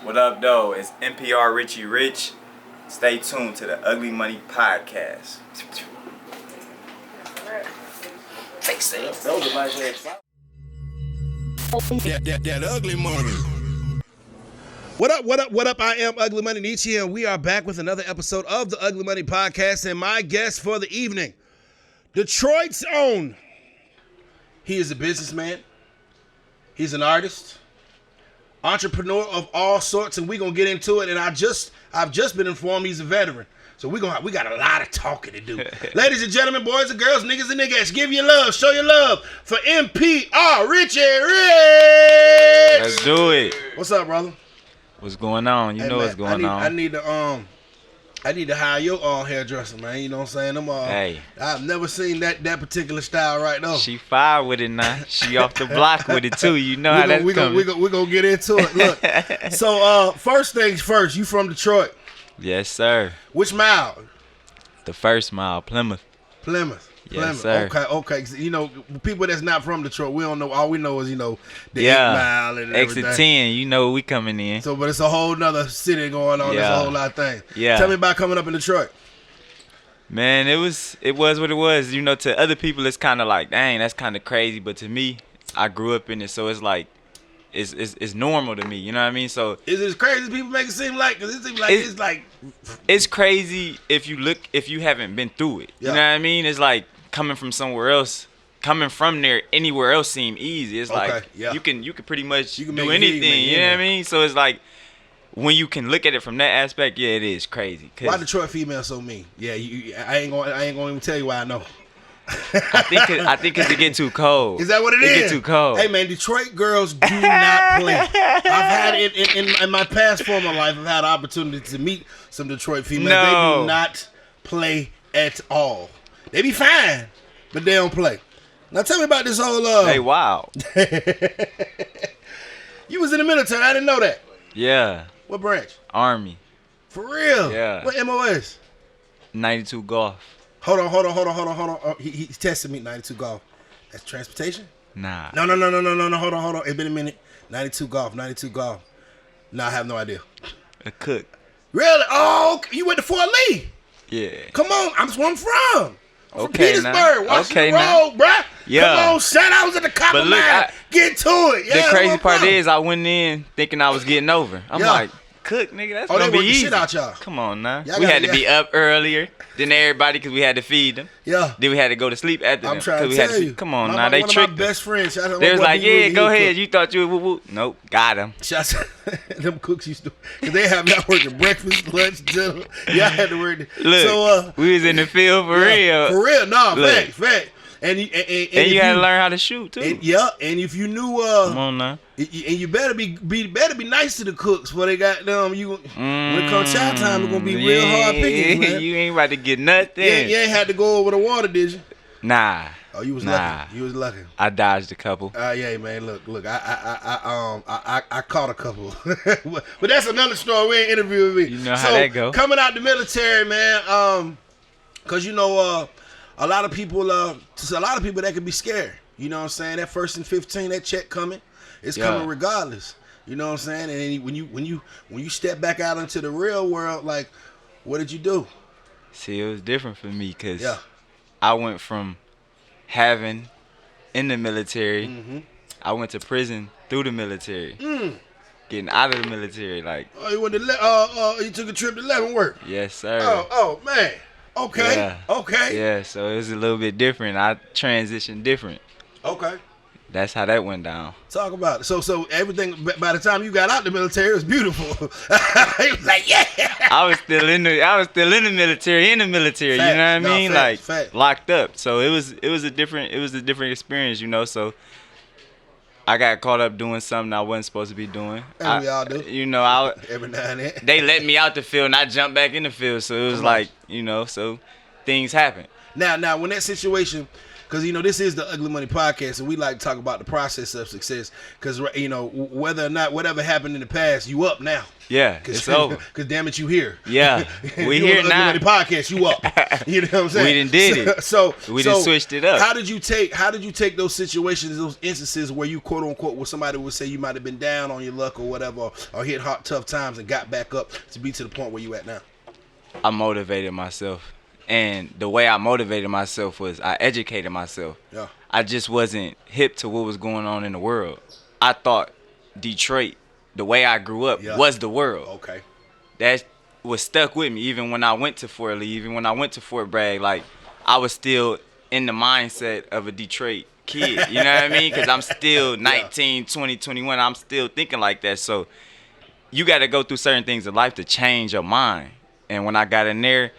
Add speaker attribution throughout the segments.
Speaker 1: What up, though? It's MPR Richie Rich. Stay tuned to the Ugly Money Podcast. Take sense. Those are my heads.
Speaker 2: That ugly money. What up? I am Ugly Money Nietzsche, and we are back with another episode of the Ugly Money Podcast. And my guest for the evening, Detroit's own. He is a businessman. He's an artist, entrepreneur of all sorts, and we're gonna get into it. And I've just been informed he's a veteran. So we got a lot of talking to do. Ladies and gentlemen, boys and girls, niggas and niggas, give your love, show your love for MPR Richie Rich.
Speaker 3: Let's do it.
Speaker 2: What's up, brother?
Speaker 3: What's going on? You know what's going on.
Speaker 2: I need to hire your hairdresser, man. You know what I'm saying?
Speaker 3: Hey.
Speaker 2: I've never seen that particular style right now.
Speaker 3: She fire with it now. She off the block with it too. You know how that's coming.
Speaker 2: We're gonna get into it. Look. So first things first, you from Detroit.
Speaker 3: Yes, sir.
Speaker 2: Which mile?
Speaker 3: The first mile, Plymouth.
Speaker 2: Plymouth.
Speaker 3: Yes, sir.
Speaker 2: Okay. So, you know, people that's not from Detroit, we don't know. All we know is, the 8 mile and everything.
Speaker 3: Exit 10, you know we coming in.
Speaker 2: So, but it's a whole nother city going on. There's a whole lot of things.
Speaker 3: Yeah.
Speaker 2: Tell me about coming up in Detroit.
Speaker 3: Man, it was what it was. You know, to other people, it's kind of like, dang, that's kind of crazy. But to me, I grew up in it, so it's like, it's normal to me. You know what I mean? So
Speaker 2: is it as crazy as people make it seem like? Because it seems like
Speaker 3: it's crazy if you haven't been through it.
Speaker 2: Yeah.
Speaker 3: You know what I mean? It's like coming from somewhere else. Coming from there, anywhere else seem easy. It's like you can pretty much do anything. You know what I mean? So it's like when you can look at it from that aspect, yeah, it is crazy.
Speaker 2: Why Detroit females so mean? Yeah, I ain't gonna even tell you why I know.
Speaker 3: I think cause it get too cold.
Speaker 2: Is that what it is?
Speaker 3: It get too cold.
Speaker 2: Hey man, Detroit girls do not play. I've had it in my past former life. I've had the opportunity to meet some Detroit females.
Speaker 3: No.
Speaker 2: They do not play at all. They be fine, but they don't play. Now tell me about this whole.
Speaker 3: Hey, wow.
Speaker 2: You was in the military. I didn't know that.
Speaker 3: Yeah.
Speaker 2: What branch?
Speaker 3: Army.
Speaker 2: For real?
Speaker 3: Yeah.
Speaker 2: What MOS?
Speaker 3: 92 Golf.
Speaker 2: Hold on. Oh, he's testing me. 92 Golf. That's transportation?
Speaker 3: Nah.
Speaker 2: No. Hold on. It's been a minute. 92 Golf. No, I have no idea.
Speaker 3: A cook.
Speaker 2: Really? Oh, you went to Fort Lee?
Speaker 3: Yeah.
Speaker 2: Come on. I'm where I'm from. I'm from
Speaker 3: Okay,
Speaker 2: Petersburg.
Speaker 3: now.
Speaker 2: Washington
Speaker 3: Okay,
Speaker 2: Road, bruh.
Speaker 3: Yeah.
Speaker 2: Come on, son. I was at the copper
Speaker 3: But look,
Speaker 2: mine. Get to it. Yeah,
Speaker 3: The crazy
Speaker 2: where I'm
Speaker 3: part
Speaker 2: from.
Speaker 3: is I went in thinking I was getting over. I'm
Speaker 2: Yeah.
Speaker 3: like, cook, nigga, that's
Speaker 2: Oh, they
Speaker 3: gonna be
Speaker 2: work the
Speaker 3: easy.
Speaker 2: shit out y'all.
Speaker 3: Come on now.
Speaker 2: Y'all
Speaker 3: We
Speaker 2: gotta-
Speaker 3: had to be up earlier than everybody because we had to feed them.
Speaker 2: Yeah.
Speaker 3: Then we had to go to sleep after them.
Speaker 2: I'm trying to
Speaker 3: we had
Speaker 2: tell you.
Speaker 3: Come on
Speaker 2: My-
Speaker 3: now, they
Speaker 2: one of
Speaker 3: tricked
Speaker 2: my
Speaker 3: us.
Speaker 2: best friends. Shout out to
Speaker 3: They
Speaker 2: my
Speaker 3: was
Speaker 2: boy
Speaker 3: like,
Speaker 2: D. Woody,
Speaker 3: yeah,
Speaker 2: he
Speaker 3: go
Speaker 2: cook.
Speaker 3: ahead. You thought you were woo-woo. Nope, got him.
Speaker 2: Shots, them cooks used to, cause they have me out working breakfast, lunch, dinner. Yeah, I had to work.
Speaker 3: Look,
Speaker 2: So,
Speaker 3: we was in the field for real.
Speaker 2: For real, no,
Speaker 3: Look.
Speaker 2: fact. And
Speaker 3: And you had to learn how to shoot too.
Speaker 2: And if you knew,
Speaker 3: Come on now.
Speaker 2: and you better be nice to the cooks, for they got them. When it comes chow time, it's gonna be real hard picking, man.
Speaker 3: You ain't about to get nothing.
Speaker 2: You ain't had to go over the water, did you?
Speaker 3: Nah.
Speaker 2: Oh, you was
Speaker 3: Nah.
Speaker 2: lucky. You was lucky.
Speaker 3: I dodged a couple.
Speaker 2: Yeah, man. Look. I caught a couple, but that's another story. We ain't interviewing me.
Speaker 3: You know how that go.
Speaker 2: Coming out the military, man. Cause a lot of people that can be scared. You know what I'm saying? That 1st and 15, that check coming, it's coming regardless. You know what I'm saying? And then when you step back out into the real world, like, what did you do?
Speaker 3: See, it was different for me because
Speaker 2: Yeah.
Speaker 3: I went from having in the military, I went to prison through the military, getting out of the military. Like,
Speaker 2: Oh, you went to you took a trip to Leavenworth.
Speaker 3: yes, sir.
Speaker 2: Oh man. Okay.
Speaker 3: Yeah.
Speaker 2: Okay.
Speaker 3: Yeah, so it was a little bit different. I transitioned different.
Speaker 2: Okay.
Speaker 3: That's how that went down.
Speaker 2: Talk about it. So everything by the time you got out the military, it was beautiful. He was like, yeah.
Speaker 3: I was still in the military, you know what I
Speaker 2: No,
Speaker 3: mean?
Speaker 2: facts.
Speaker 3: Locked up. So it was a different experience, So I got caught up doing something I wasn't supposed to be doing.
Speaker 2: And we all do. Every now and then.
Speaker 3: They let me out the field and I jumped back in the field. So it was like, so things happen.
Speaker 2: Now when that situation, because this is the Ugly Money Podcast, and we like to talk about the process of success. Because whether or not whatever happened in the past, you up now.
Speaker 3: Yeah, it's over.
Speaker 2: Because damn it, you here.
Speaker 3: Yeah, we here
Speaker 2: on the
Speaker 3: now.
Speaker 2: Ugly Money Podcast, you up. You know what I'm saying?
Speaker 3: We done did it.
Speaker 2: So
Speaker 3: we done switched it up.
Speaker 2: How did you take those situations, those instances where you quote unquote, where somebody would say you might have been down on your luck or whatever, or hit hot tough times and got back up to be to the point where you at now?
Speaker 3: I motivated myself. And the way I motivated myself was I educated myself.
Speaker 2: Yeah.
Speaker 3: I just wasn't hip to what was going on in the world. I thought Detroit, the way I grew up, was the world.
Speaker 2: Okay.
Speaker 3: That was stuck with me. Even when I went to Fort Lee, even when I went to Fort Bragg, like, I was still in the mindset of a Detroit kid. You know what I mean? Because I'm still 19, 20, 21. I'm still thinking like that. So you got to go through certain things in life to change your mind. And when I got in there,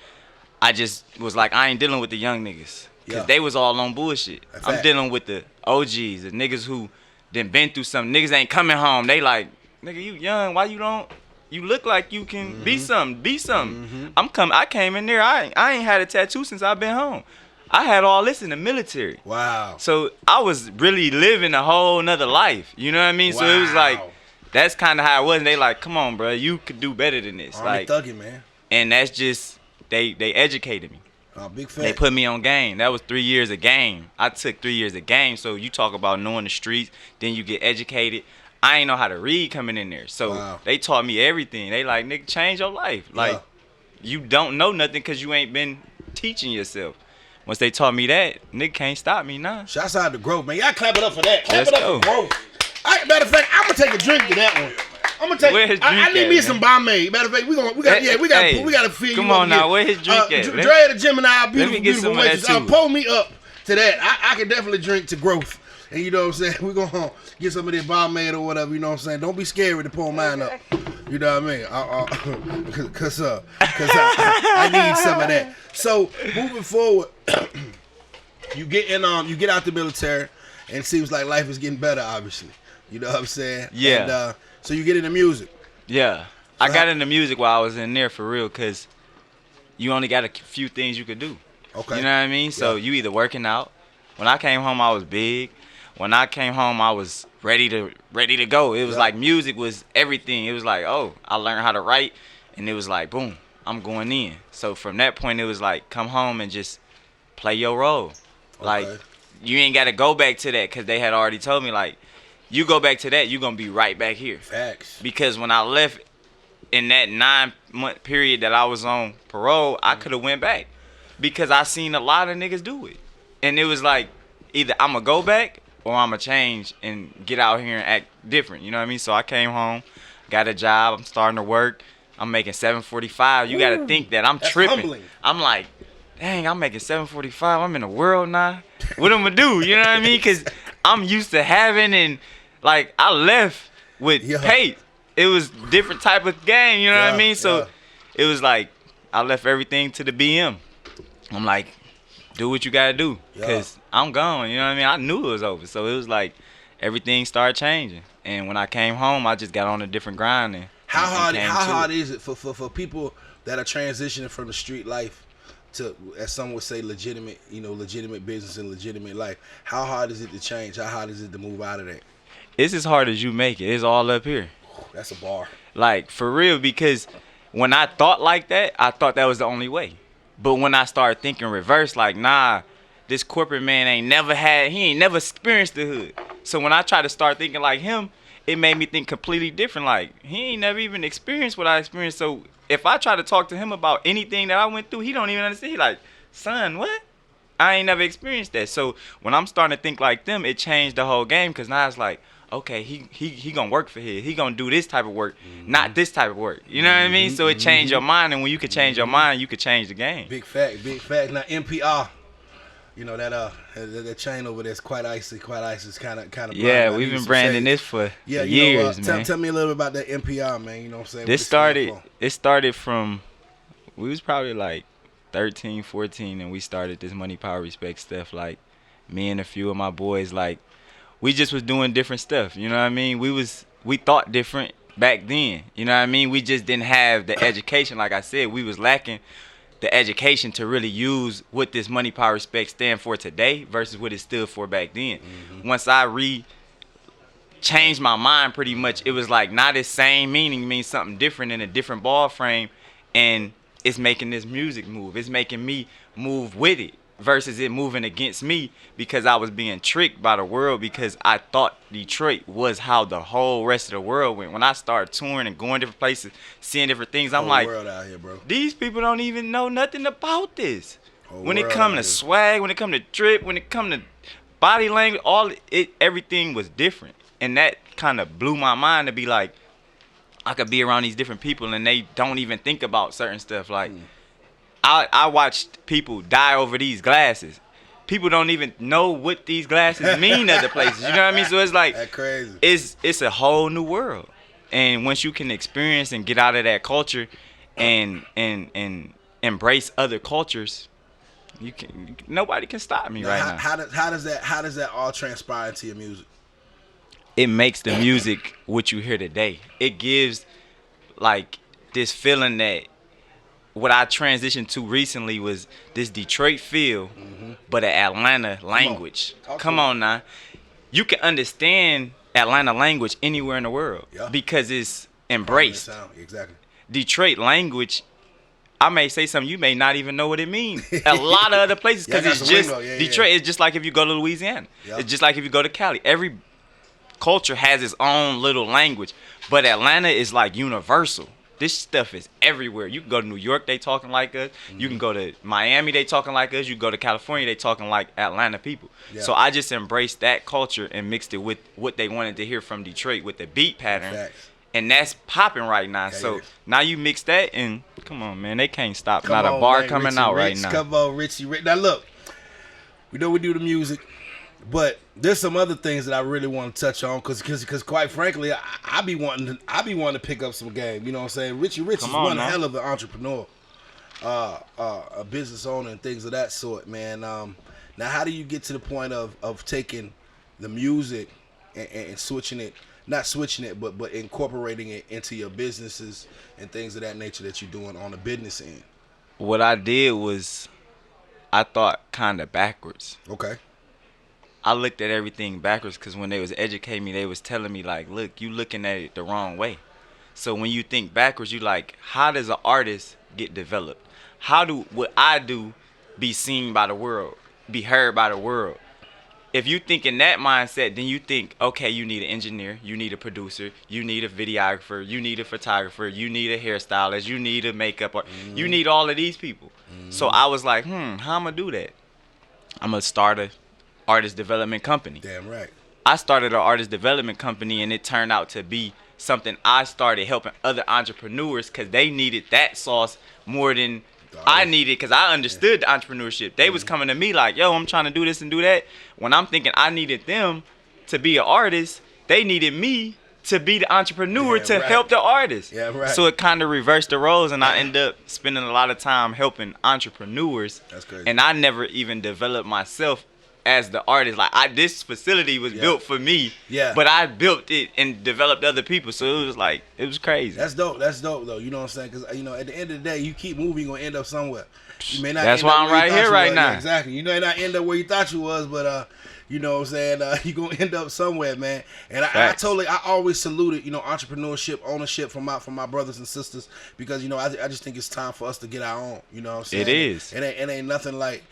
Speaker 3: I just was like, I ain't dealing with the young niggas. Because they was all on bullshit. I'm dealing with the OGs, the niggas who done been through something. Niggas ain't coming home. They like, nigga, you young. Why you don't? You look like you can be something. Be something. I came in there. I ain't had a tattoo since I've been home. I had all this in the military.
Speaker 2: Wow.
Speaker 3: So I was really living a whole nother life. You know what I mean? Wow. So it was like, that's kind of how it was. And they like, come on, bro. You could do better than this.
Speaker 2: Army thugging, man.
Speaker 3: And that's just, they educated me.
Speaker 2: Oh, big fact.
Speaker 3: They put me on game. That was 3 years of game. I took 3 years of game. So you talk about knowing the streets, then you get educated. I ain't know how to read coming in there. So they taught me everything. They like, nigga, change your life. Like, you don't know nothing because you ain't been teaching yourself. Once they taught me that, nigga can't stop me now.
Speaker 2: Shouts out to growth, man. Y'all clap it up for that. Clap it up for growth. Matter of fact, I'm gonna take a drink to that one. I'm gonna take. I need me some Bombay. Matter of fact, we gotta feed.
Speaker 3: Come on now, where his drink at?
Speaker 2: Dre at the gym and our beautiful waitress. Pull me up to that. I can definitely drink to growth. And you know what I'm saying? We're gonna get some of that Bombay or whatever. You know what I'm saying? Don't be scared to pull mine up. You know what I mean? Cause I need some of that. So moving forward, you get out the military, and it seems like life is getting better. Obviously, you know what I'm saying?
Speaker 3: Yeah.
Speaker 2: And, so you get into music.
Speaker 3: Yeah, I got into music while I was in there for real, cause you only got a few things you could do.
Speaker 2: Okay.
Speaker 3: You know what I mean? So you either working out. When I came home, I was big. When I came home, I was ready to go. It was like music was everything. It was like, oh, I learned how to write, and it was like, boom, I'm going in. So from that point, it was like, come home and just play your role. Okay. Like, you ain't got to go back to that, because they had already told me, like, you go back to that, you're going to be right back here.
Speaker 2: Facts.
Speaker 3: Because when I left in that 9-month period that I was on parole, I could have went back. Because I seen a lot of niggas do it. And it was like, either I'm going to go back or I'm going to change and get out here and act different. You know what I mean? So I came home, got a job, I'm starting to work. I'm making $745. You got to think that I'm tripping. Humbling. I'm like, dang, I'm making $745. I'm in the world now. What am I going to do? You know what I mean? Because I'm used to having, and like, I left with pay. It was different type of game, you know what I mean? So it was like, I left everything to the BM. I'm like, do what you got to do, because I'm gone, you know what I mean? I knew it was over. So it was like, everything started changing. And when I came home, I just got on a different grind. And
Speaker 2: how hard is it for people that are transitioning from the street life to, as some would say, legitimate business and legitimate life? How hard is it to change? How hard is it to move out of that?
Speaker 3: It's as hard as you make it. It's all up here.
Speaker 2: That's a bar. Like,
Speaker 3: for real, because when I thought like that, I thought that was the only way. But when I started thinking reverse, like, nah, this corporate man ain't never experienced the hood. So when I tried to start thinking like him, it made me think completely different. Like, he ain't never even experienced what I experienced. So if I try to talk to him about anything that I went through, he don't even understand. He like, son, what? I ain't never experienced that. So when I'm starting to think like them, it changed the whole game, because now it's like, okay, he gonna work for his. He gonna do this type of work, not this type of work. You know what I mean? So it changed your mind, and when you can change your mind, you can change the game.
Speaker 2: Big fact. Now MPR, you know that chain over there's quite icy. Quite icy is kind of.
Speaker 3: Yeah, we've been branding this for years, man.
Speaker 2: Tell me a little bit about that MPR, man. You know what I'm saying?
Speaker 3: It started from, we was probably like 13, 14, and we started this money, power, respect stuff. Like, me and a few of my boys, like, we just was doing different stuff, you know what I mean? We thought different back then, you know what I mean? We just didn't have the education. Like I said, we was lacking the education to really use what this money, power, respect stand for today versus what it stood for back then. Once I changed my mind, pretty much, it was like not the same meaning, means something different in a different ball frame, and it's making this music move. It's making me move with it versus it moving against me because I was being tricked by the world because I thought Detroit was how the whole rest of the world went. When I started touring and going different places, seeing different things, I'm like,
Speaker 2: world out here, bro.
Speaker 3: These people don't even know nothing about this. When it come to swag, when it come to drip, when it come to body language, everything was different. And that kind of blew my mind to be like, I could be around these different people and they don't even think about certain stuff. Like, I watched people die over these glasses. People don't even know what these glasses mean other places. You know what I mean? So it's like,
Speaker 2: that's crazy.
Speaker 3: It's a whole new world. And once you can experience and get out of that culture and embrace other cultures, nobody can stop me right now.
Speaker 2: How does that all transpire into your music?
Speaker 3: It makes the music what you hear today. It gives like this feeling that what I transitioned to recently was this Detroit feel, but an Atlanta language. Come on now. You can understand Atlanta language anywhere in the world because it's embraced.
Speaker 2: Exactly.
Speaker 3: Detroit language, I may say something you may not even know what it means. A lot of other places because it's just Detroit. It's just like if you go to Louisiana. It's just like if you go to Cali. Every culture has its own little language, but Atlanta is like universal. This stuff is everywhere. You can go to New York, they talking like us. You can go to Miami, they talking like us. You go to California, they talking like Atlanta people. So I just embraced that culture and mixed it with what they wanted to hear from Detroit with the beat pattern. And that's popping right now. So now you mix that and come on, man, they can't stop. Not a bar coming out right now.
Speaker 2: Come on, Richie. Now look, we know we do the music. But there's some other things that I really want to touch on because quite frankly, I be wanting to pick up some game. You know what I'm saying? Richie is one hell of an entrepreneur, a business owner and things of that sort, man. Now, how do you get to the point of taking the music and switching it, not switching it, but incorporating it into your businesses and things of that nature that you're doing on the business end?
Speaker 3: What I did was I thought kind of backwards.
Speaker 2: Okay.
Speaker 3: I looked at everything backwards because when they was educating me, they was telling me like, look, you looking at it the wrong way. So when you think backwards, you like, how does an artist get developed? How do what I do be seen by the world, be heard by the world? If you think in that mindset, then you think, okay, you need an engineer, you need a producer, you need a videographer, you need a photographer, you need a hairstylist, you need a makeup artist, you need all of these people. So I was like, how I'm going to do that? I'm going to start a artist development company.
Speaker 2: Damn right.
Speaker 3: I started an artist development company and it turned out to be something I started helping other entrepreneurs because they needed that sauce more than I needed because I understood the entrepreneurship. They was coming to me like, yo, I'm trying to do this and do that. When I'm thinking I needed them to be an artist, they needed me to be the entrepreneur to help the artist.
Speaker 2: Yeah, right.
Speaker 3: So it kind of reversed the roles and I ended up spending a lot of time helping entrepreneurs.
Speaker 2: That's crazy.
Speaker 3: And I never even developed myself as the artist. Like this facility was built for me, but I built it and developed other people, so it was like, it was crazy.
Speaker 2: That's dope though, you know what I'm saying? Because you know, at the end of the day, you keep moving, you're gonna end up somewhere. You may not.
Speaker 3: That's why I'm right here right now.
Speaker 2: Yeah, exactly. You may not end up where you thought you was, but you know what I'm saying, you're gonna end up somewhere, man. And I always saluted, you know, entrepreneurship, ownership from my brothers and sisters, because you know, I just think it's time for us to get our own. You know what I'm saying?
Speaker 3: It is.
Speaker 2: It ain't nothing like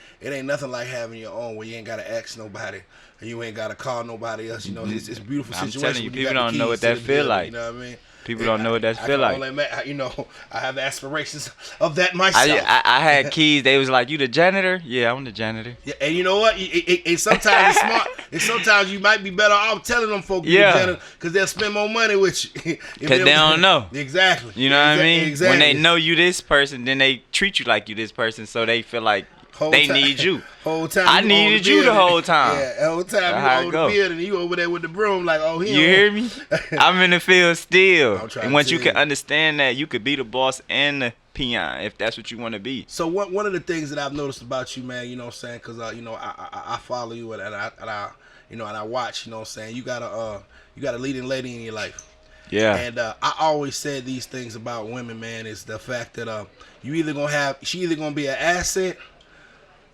Speaker 2: having your own where you ain't gotta ask nobody and you ain't gotta call nobody else. You know, it's a beautiful situation.
Speaker 3: I'm telling you, people don't know what that feel like.
Speaker 2: You know what I mean?
Speaker 3: People don't know what that feel like.
Speaker 2: You know, I have aspirations of that myself.
Speaker 3: I had keys. They was like, "You the janitor?" Yeah, I'm the janitor.
Speaker 2: Yeah, and you know what? Sometimes it's smart. And sometimes you might be better off telling them folks you're the janitor because they'll spend more money with you.
Speaker 3: Because they don't know.
Speaker 2: Exactly.
Speaker 3: You know what I mean?
Speaker 2: Exactly.
Speaker 3: When they know you this person, then they treat you like you this person, so they feel like they need you.
Speaker 2: Whole time
Speaker 3: I needed you the whole time.
Speaker 2: Yeah, the whole time you own the building and you over there with the broom like, oh,
Speaker 3: you hear me? I'm in the field still.
Speaker 2: And
Speaker 3: once you can understand that, you could be the boss and the peon if that's what you want to be.
Speaker 2: So one of the things that I've noticed about you, man, you know what I'm saying, because you know, I follow you and I you know, and I watch, you know what I'm saying, you got a leading lady in your life.
Speaker 3: Yeah.
Speaker 2: And I always said these things about women, man, is the fact that she either gonna be an asset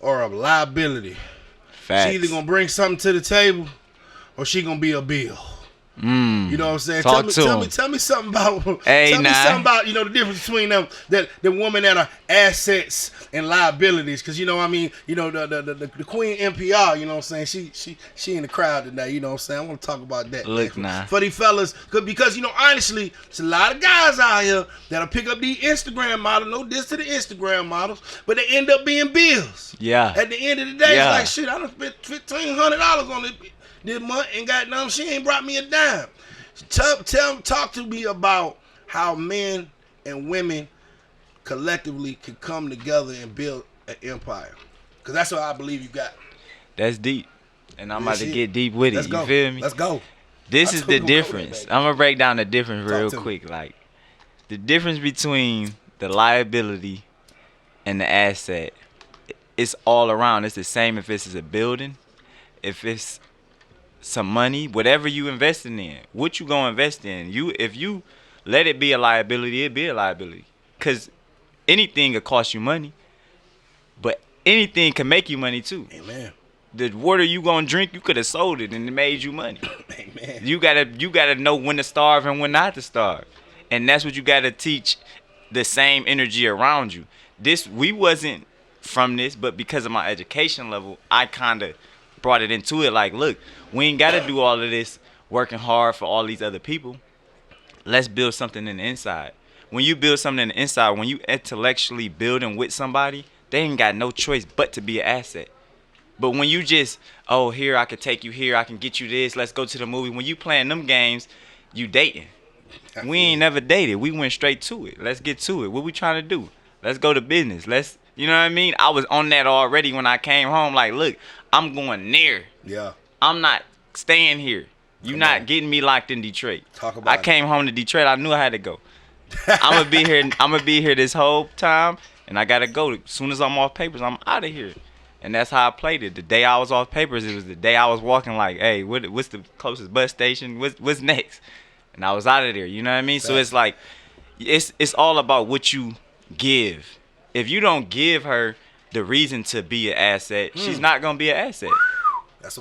Speaker 2: or a liability.
Speaker 3: Facts.
Speaker 2: She either gonna bring something to the table or she gonna be a bill. You know what I'm saying?
Speaker 3: Tell
Speaker 2: me something about.
Speaker 3: Hey,
Speaker 2: tell me something about the difference between them, the women that are assets and liabilities. Because the Queen MPR. You know what I'm saying? She in the crowd today. You know what I'm saying? I want to talk about that.
Speaker 3: Look,
Speaker 2: for these fellas, because honestly, there's a lot of guys out here that'll pick up these Instagram models. No diss to the Instagram models, but they end up being bills.
Speaker 3: Yeah.
Speaker 2: At the end of the day, it's like shit. I done spent $1,500 on it this month and goddamn, she ain't brought me a dime. Talk to me about how men and women collectively can come together and build an empire. Because that's what I believe you got.
Speaker 3: That's deep. And I'm about to get deep with it. You feel me?
Speaker 2: Let's go.
Speaker 3: This is the difference. I'm going to break down the difference real quick. Like, the difference between the liability and the asset, it's all around. It's the same if it's a building, if it's some money, whatever you investing in, what you gonna invest in. If you let it be a liability, it be a liability. Cause anything could cost you money, but anything can make you money too.
Speaker 2: Amen.
Speaker 3: The water you gonna drink, you could have sold it and it made you money.
Speaker 2: Amen.
Speaker 3: You gotta know when to starve and when not to starve, and that's what you gotta teach the same energy around you. We wasn't from this, but because of my education level, I kinda brought it into it. Like, look, we ain't gotta do all of this working hard for all these other people. Let's build something in the inside. When you build something in the inside, when you intellectually building with somebody, they ain't got no choice but to be an asset. But when you just, here, I can take you here, I can get you this, let's go to the movie. When you playing them games, you dating. We ain't never dated. We went straight to it. Let's get to it. What we trying to do? Let's go to business. You know what I mean? I was on that already when I came home. Like, look, I'm going there.
Speaker 2: Yeah.
Speaker 3: I'm not staying here. You not getting me locked in Detroit. I came home to Detroit. I knew I had to go. I'm gonna be here. I'm gonna be here this whole time, and I gotta go. As soon as I'm off papers, I'm out of here. And that's how I played it. The day I was off papers, it was the day I was walking. Like, hey, what's the closest bus station? What's next? And I was out of there. You know what I mean? So it's like, it's all about what you give. If you don't give her the reason to be an asset, she's not gonna be an asset.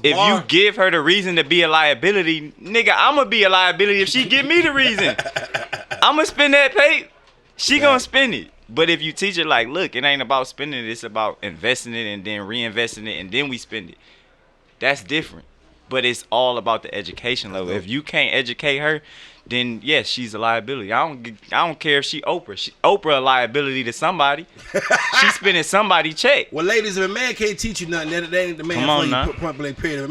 Speaker 3: If you give her the reason to be a liability, nigga, I'm gonna be a liability if she give me the reason. I'm gonna spend that pay. She gonna spend it. But if you teach her, like, look, it ain't about spending it, it's about investing it and then reinvesting it and then we spend it. That's different. But it's all about the education level. If you can't educate her, then yes, she's a liability. I don't care if she Oprah. Oprah a liability to somebody. She's spending somebody check.
Speaker 2: Well, ladies, if a man can't teach you nothing, that ain't the man for you. Point blank period. If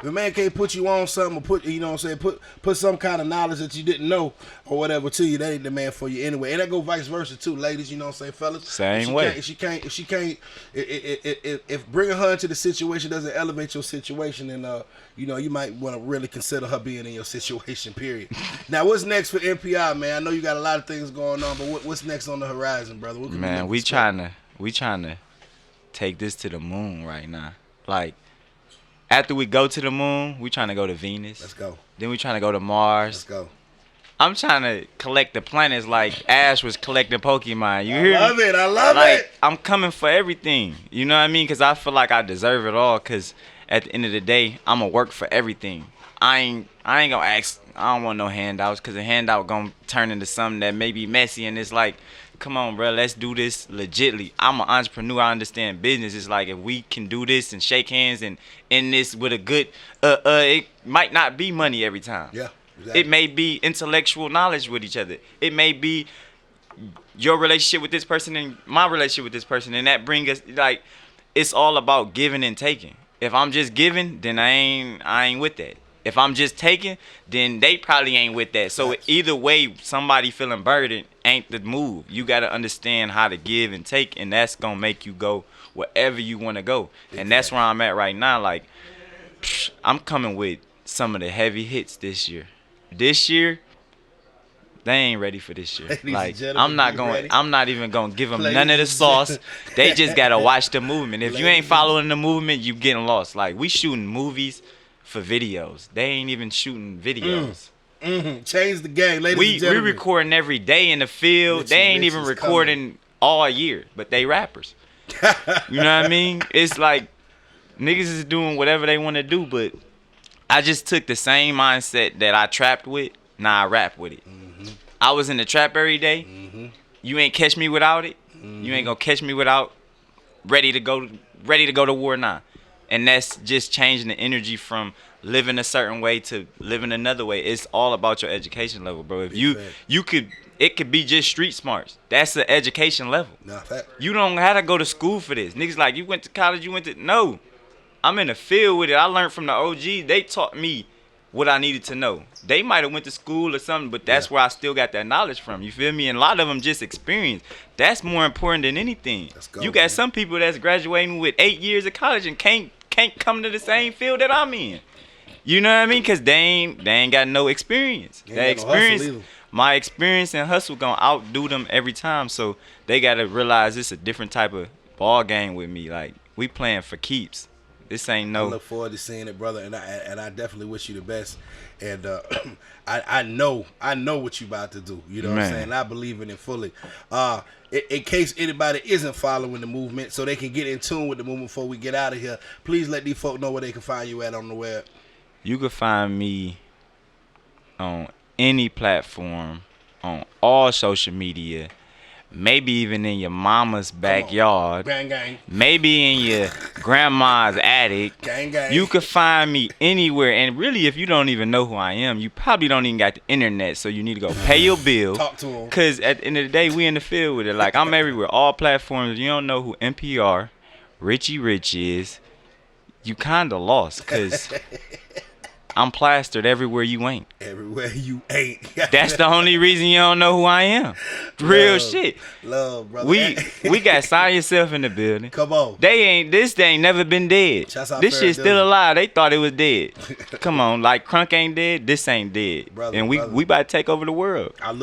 Speaker 2: a man can't put you on something or put, you know what I'm saying, put some kind of knowledge that you didn't know or whatever to you, that ain't the man for you anyway. And that go vice versa too, ladies. You know what I'm saying, fellas.
Speaker 3: Same way.
Speaker 2: If bringing her into the situation doesn't elevate your situation, then you might want to really consider her being in your situation. Period. Now, what's next for MPR, man? I know you got a lot of things going on, but what's next on the horizon, brother?
Speaker 3: Man, we trying to take this to the moon right now. Like, after we go to the moon, we trying to go to Venus.
Speaker 2: Let's go.
Speaker 3: Then we trying to go to Mars.
Speaker 2: Let's go.
Speaker 3: I'm trying to collect the planets like Ash was collecting Pokemon. You hear me?
Speaker 2: I love it.
Speaker 3: I'm coming for everything. You know what I mean? Because I feel like I deserve it all. Because at the end of the day, I'm going to work for everything. I ain't going to ask. I don't want no handouts, because a handout going to turn into something that may be messy. And it's like, come on, bro, let's do this legitly. I'm an entrepreneur. I understand business. It's like, if we can do this and shake hands and end this with a good, it might not be money every time.
Speaker 2: Yeah. Exactly.
Speaker 3: It may be intellectual knowledge with each other. It may be your relationship with this person and my relationship with this person. And that brings us, like, it's all about giving and taking. If I'm just giving, then I ain't with that. If I'm just taking, then they probably ain't with that. So either way, somebody feeling burdened ain't the move. You got to understand how to give and take, and that's going to make you go wherever you want to go. And that's where I'm at right now. Like, I'm coming with some of the heavy hits this year. This year, they ain't ready for this year. Like, I'm not even going to give them none of the sauce. They just got to watch the movement. If you ain't following the movement, you getting lost. Like, we shooting movies for videos. They ain't even shooting videos.
Speaker 2: Change the game, ladies and gentlemen.
Speaker 3: We recording every day in the field. Richie, they ain't even recording all year, but they rappers. You know what I mean? It's like niggas is doing whatever they want to do, but I just took the same mindset that I trapped with. Now I rap with it. I was in the trap every day. You ain't catch me without it. You ain't gonna catch me without ready to go to war now. And that's just changing the energy from living a certain way to living another way. It's all about your education level, bro. If it could be just street smarts. That's the education level. You don't have to go to school for this. Niggas like, you went to college, no. I'm in the field with it. I learned from the OG. They taught me what I needed to know. They might have went to school or something, but that's where I still got that knowledge from. You feel me? And a lot of them just experience. That's more important than anything. You got some people that's graduating with 8 years of college and can't come to the same field that I'm in. You know what I mean? Because they ain't got no experience. My experience and hustle gonna outdo them every time. So they gotta realize it's a different type of ball game with me. Like, we playing for keeps. This ain't no.
Speaker 2: I look forward to seeing it, brother, and I definitely wish you the best. And I know what you about to do. You know what I'm saying? I believe in it fully. In case anybody isn't following the movement, so they can get in tune with the movement before we get out of here, please let these folk know where they can find you at on the web.
Speaker 3: You can find me on any platform, on all social media. Maybe even in your mama's backyard.
Speaker 2: Gang, gang.
Speaker 3: Maybe in your grandma's attic.
Speaker 2: Gang, gang.
Speaker 3: You could find me anywhere. And really, if you don't even know who I am, you probably don't even got the internet. So you need to go pay your bill.
Speaker 2: Talk to them.
Speaker 3: Because at the end of the day, we in the field with it. Like, I'm everywhere. All platforms. If you don't know who MPR Richie Rich is, you kind of lost. Because I'm plastered everywhere you ain't.
Speaker 2: Everywhere you ain't.
Speaker 3: That's the only reason you don't know who I am. Real shit.
Speaker 2: Love, brother.
Speaker 3: We got Sign Yourself in the building.
Speaker 2: Come on.
Speaker 3: This ain't never been dead. This shit still alive. They thought it was dead. Come on, like Crunk ain't dead, this ain't dead.
Speaker 2: Brother,
Speaker 3: and we about to take over the world.
Speaker 2: I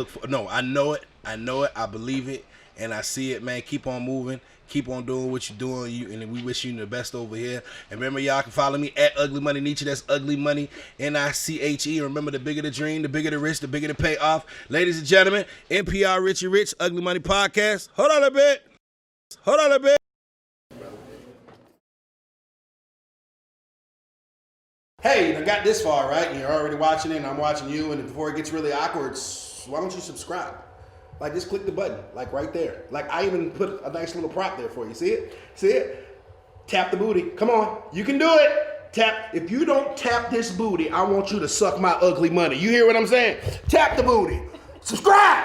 Speaker 2: know it. I believe it. And I see it, man. Keep on moving. Keep on doing what you're doing, and we wish you the best over here. And remember, y'all can follow me at Ugly Money Nietzsche. That's Ugly Money NICHE. Remember, the bigger the dream, the bigger the risk, the bigger the payoff. Ladies and gentlemen, MPR Richie Rich, Ugly Money Podcast. Hold on a bit. Hey, I got this far, right? You're already watching it, and I'm watching you. And before it gets really awkward, why don't you subscribe? Like, just click the button, like right there. Like, I even put a nice little prop there for you. See it? See it? Tap the booty. Come on. You can do it. Tap. If you don't tap this booty, I want you to suck my ugly money. You hear what I'm saying? Tap the booty. Subscribe.